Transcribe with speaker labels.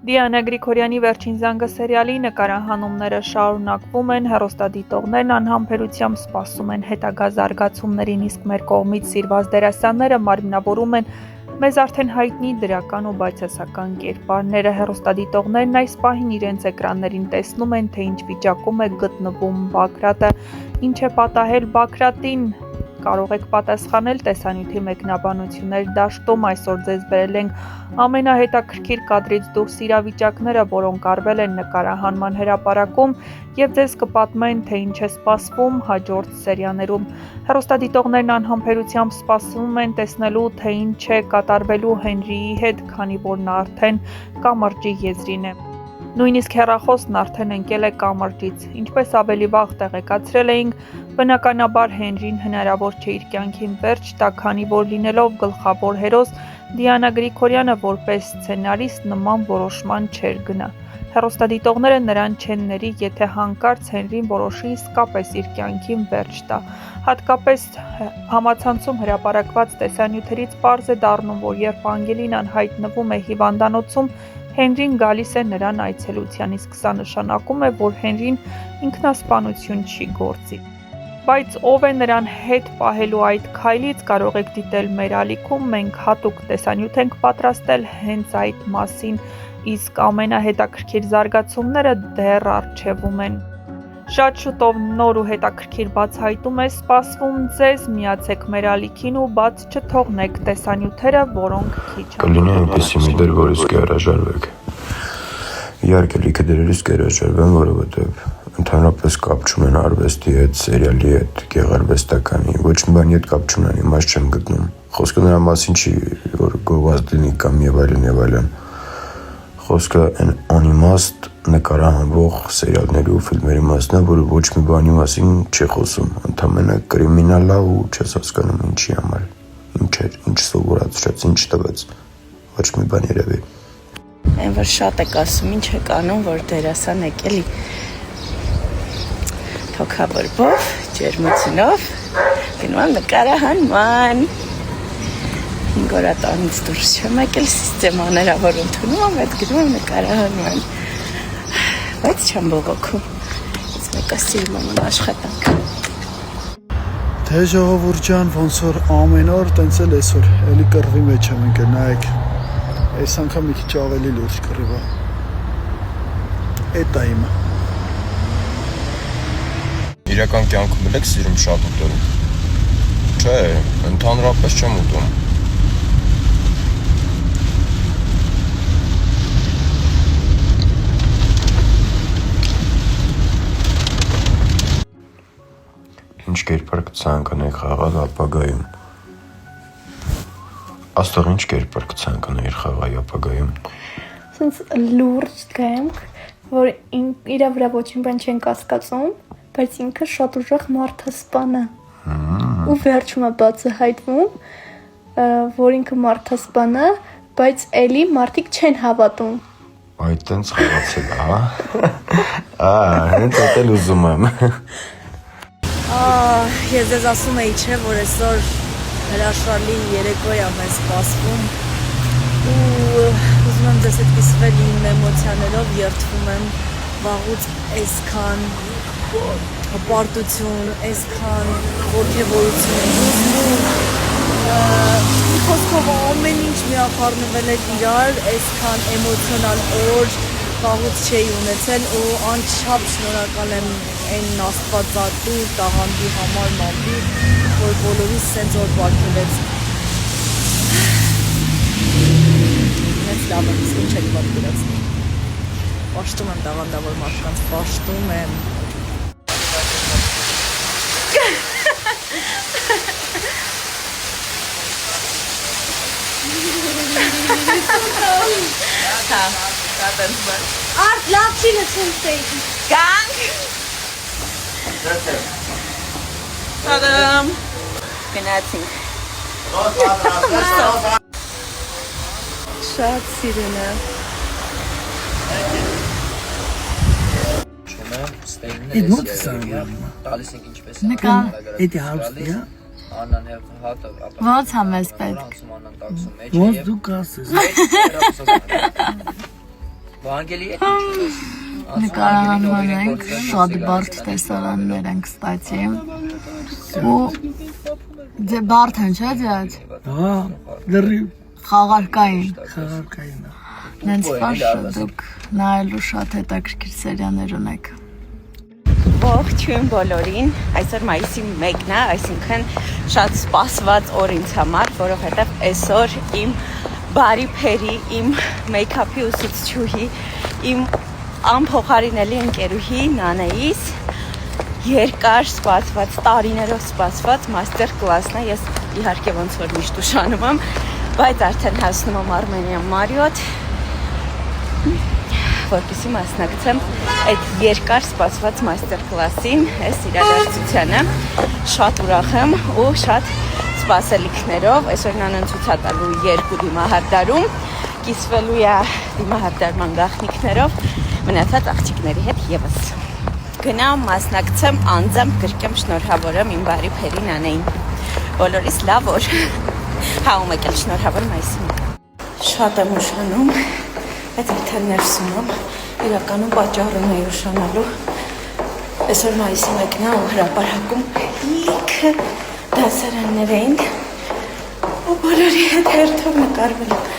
Speaker 1: Դիանա Գրիգորյանի վերջին զանգը սերիալի նկարահանումները շարունակվում են, հեռուստադիտողներն անհամբերությամբ սպասում են հետագա զարգացումներին, իսկ մեր կողմից սիրված դերասանները մարմնավորում են մեզ արդեն հայտնի դրական ու բացասական կերպարները։ Հեռուստադիտողներն այս պահին իրենց էկրաններին տեսնում են, թե ինչ վիճակում է գտնվում Բագրատը, ինչ է պատահել Բագրատին։ Կարող եք պատասխանել տեսանյութի մեկնաբանություններ դաշտում, այսօր ձեզ բերել ենք ամենահետաքրքիր կադրից դուրս իրավիճակները, որոնք արվել են նկարահանման հրապարակում և ձեզ կպատմեն, թե ինչ է սպասվում հաջորդ սերիաներում։ Հեռուստադիտողներն անհամբերությամբ սպասում են տեսնելու, թե ինչ է կատարվելու Հենրիի հետ, քանի որ նա արդեն կամրջի եզրին է։ Նույնիսկ հեռախոսն արդեն ընկել է կամրջից։ Ինչպես ավելի վաղ տեղեկացրել էինք, բնականաբար Հենրին հնարավոր չէ իր կյանքին վերջ տա, քանի որ լինելով գլխավոր հերոս, Դիանա Գրիգորյանը որպես սցենարիստ նման որոշման չէր գնա։ Հեռուստադիտողները նրան չեն ների, եթե հանկարծ Հենրին որոշի իսկապես իր կյանքին վերջ տա։ Հատկապես համացանցում հրապարակված տեսանյութերից պարզ է դառնում, որ երբ Անգելինան հայտնվում է հիվանդանոցում, Հենրին գալիս է նրան այցելության, իսկ սա նշանակում է, որ Հենրին ինքնասպանություն չի գործի։ Բայց ով է նրան հետ պահելու այդ քայլից, կարող եք դիտել մեր ալիքում, մենք հատուկ տեսանյութ ենք պատրաստել հենց այդ մասին, իսկ ամենահետաքրքիր զարգացումները դեռ առջևում են։ Շատ շուտով նոր ու հետաքրքիր բացահայտում է սպասվում ձեզ, միացեք մեր ալիքին ու բաց չթողնեք տեսանյութերը, որոնք քիչ են։
Speaker 2: Կլինի այնպեսի մի դեր, որից կհրաժարվեք։ Իհարկե լիքը դերերից կհրաժարվեմ, որովհետև ընդհանրապես կապ չունեն արվեստի հետ, սերիալի հետ, գեղարվեստականի, ոչ մի բանի հետ կապ չունեն, իմաստ չեմ գտնում։ Խոսքը նրա մասին չի, որ գովազդ լինի կամ եւ այլն։ Խոսքը այն անիմաստ նկարահանվող սերիալների ու ֆիլմերի մասն է, որը ոչ մի բանի մասին չի խոսում, ընդամենը կրիմինալ է ու չես հասկանում ինչի համար, ինչ սովորացրած, ինչ տվեց, ոչ մի բան երևի։
Speaker 3: Այն որ շատ եք ասում, ինչ եք անում, որ դերասան եք էլի թոքաբորբով, ջերմությունով, գնում եմ նկարահանման։ 5 օր տանից դուրս չեմ եկել, սիստեմաները, որ ընդունում եմ, այդ գնում եմ նկարահանման։ Բայց չեմ բողոքում, ես մեկը սիրում եմ աշխատանքը։
Speaker 4: Թե ժողովուրդ ջան, ոնց որ ամեն օր, տենց էլ այսօր, էլի կռվի մեջ եմ ընկել, նայեք, այս անգամ մի քիչ ավելի լուրջ կռիվ է։ Էդ է իմը։
Speaker 2: Իրական կյանքում եք սիրում շատ ուտել։ Չէ, ընդհանրապես չեմ ուտում։ Ինչ կերպար կցանկանայի խաղալ ապագայում։ Աստղ ինչ կերպար կցանկանայի խաղալ ապագայում։
Speaker 5: Սենց լուրջ գայենք, որ իրա վրա ոչինչ բան չեն կասկածում, բայց ինքը շատ ուժեղ մարդասպան է։ Ու վերջում է բացահայտվում, որ ինքը մարդասպան է, բայց էլի մարդիկ չեն հավատում։
Speaker 2: Այդ տենց խաղացել, հա։ Հենց այդ էլ ուզում եմ։
Speaker 3: Ես ձեզ ասում էի, չէ, որ այսօր հրաշալի երեկո է մեզ սպասվում ու ուզում եմ ձեզ այդպես իմ էմոցիաներով երդվում եմ, վաղուց այսքան հպարտություն, այսքան ոգևորություն, մի խոսքով ամեն ինչ միախառնվել է իրար, այսքան էմոցիոնալ օր վաղուց չէի ունեցել ու անչափ շնորհակալ եմ այն աստվածատու տաղանդի համար մամբի, որ բոլորիս սենց օր պարգևեց։ Մեծ լավ եմ, ինչ եք պատկերացնի։ Պաշտում եմ տաղանդավոր մարդկանց, պաշտում եմ։ Հա, կատենց բան։
Speaker 5: Արդ լավ չի լցում սեյքի։
Speaker 3: Գանք։ Ադամ։ Գնացինք։ Շատ սիրուն է։
Speaker 4: Իդ մոտ սարում։
Speaker 6: Նկա։
Speaker 4: Էդի հարուստիա։
Speaker 6: Ո՞նց է մեզ պետք։
Speaker 4: Ոնց դու կասես։
Speaker 6: Նկարահանման ենք, շատ բարդ տեսարաններ ենք ստացի ու բարդ են չէ ձյաց?
Speaker 4: Հա, դեռի
Speaker 6: Խաղարկային
Speaker 4: խաղարկային է։
Speaker 6: նենց վաշ դուք նայելու շատ հետաքրքիր սերիաներ ունեք
Speaker 3: Ողջույն բոլորին, այսօր մայիսի 1-ն է, այսինքն շատ սպասված օր ինձ համար, որովհետև այսօր իմ բարի փերի, իմ մեյքափի ուսուցչուհի, իմ անփոխարինելի ընկերուհի Նանեիս երկար սպասված, տարիներով սպասված մաստեր կլասն է, ես իհարկե ոնց որ միշտ ուշանում եմ, բայց արդեն հասնում եմ Armenian Marriott, որպեսզի մասնակցեմ այդ երկար սպասված մաստեր կլասին, այս իրադարձությանը, շատ ուրախ եմ ու շատ սպասելիքներով, այսօր Նանեն ցույց է տալու 2 դիմահարդարում, կիսվելու է դիմահարդարման գաղտնիքներով, մնացած աղջիկների հետ եւս։ Գնամ մասնակցեմ, անձամբ գրկեմ շնորհավորեմ իմ բարի փերի Նանեին։ Բոլորիս լավ օր։ Հա ու մեկ էլ շնորհավոր մայիսի 1։ Շատ եմ ուշանում, բայց արդեն ներսում եմ, իրականում պատճառն է ուշանալու։ Այսօր մայիսի 1-ն է ու հրապարակում լիքը դասարաններ էինք ու բոլորի հետ հերթով նկարվել եմ։